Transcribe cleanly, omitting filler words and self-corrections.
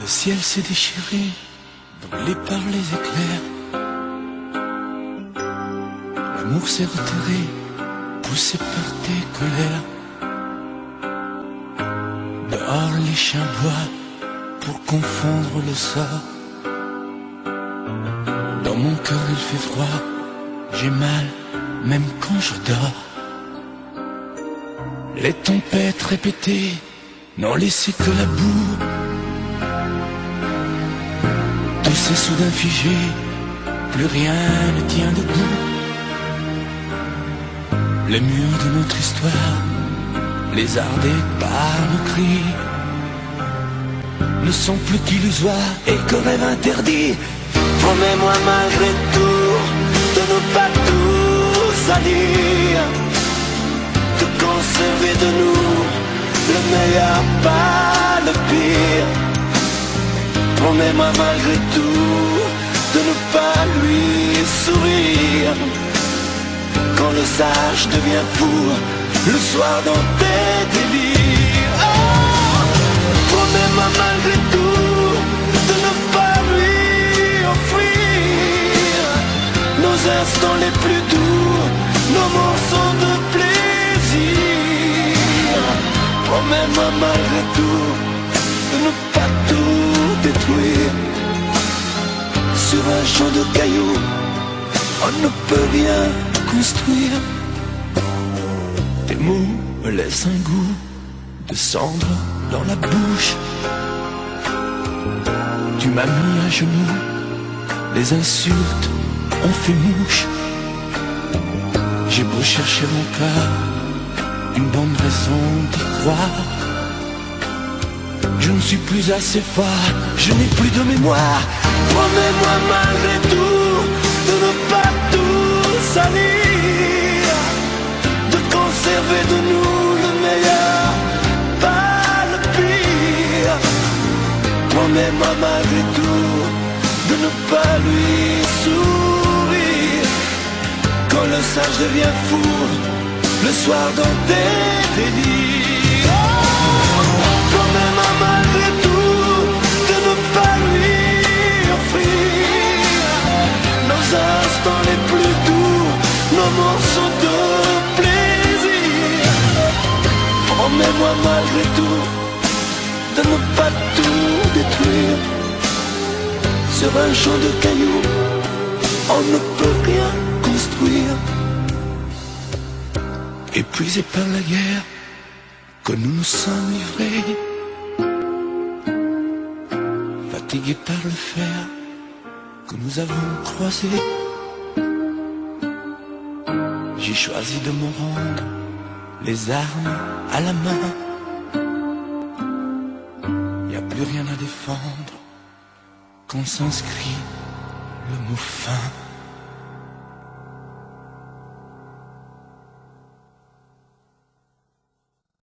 Le ciel s'est déchiré, brûlé par les éclairs. L'amour s'est retiré, poussé par tes colères. Dehors les chiens boivent pour confondre le sort. Dans mon cœur il fait froid, j'ai mal même quand je dors. Les tempêtes répétées n'ont laissé que la boue. Tout s'est soudain figé, plus rien ne tient debout. Les murs de notre histoire, lézardés par nos cris, ne sont plus qu'illusoires et que rêves interdits. Promets-moi malgré tout de ne pas tout salir, de conserver de nous le meilleur, pas le pire. Promets-moi malgré tout de ne pas lui sourire quand le sage devient fou le soir dans tes délires. Oh, promets-moi malgré tout de ne pas lui offrir nos instants les plus doux, nos morceaux de plaisir. Promets-moi malgré tout de ne pas tout détruire. Sur un champ de cailloux, on ne peut rien construire. Tes mots me laissent un goût de cendre dans la bouche. Tu m'as mis à genoux, les insultes ont fait mouche. J'ai beau chercher encore une bonne raison d'y croire, je ne suis plus assez fort, je n'ai plus de mémoire. Promets-moi malgré tout de ne pas tout salir, de conserver de nous le meilleur, pas le pire. Promets-moi malgré tout de ne pas lui sourire quand le sage devient fou le soir dans tes délires. Oh, promets-moi malgré tout de ne pas lui offrir nos instants les plus doux, nos morceaux de plaisir. Promets-moi malgré tout de ne pas tout détruire. Sur un champ de cailloux, on ne peut rien construire. Épuisés par la guerre que nous nous sommes livrés, fatigués par le fer que nous avons croisé, j'ai choisi de me rendre les armes à la main. Y a plus rien à défendre quand s'inscrit le mot fin.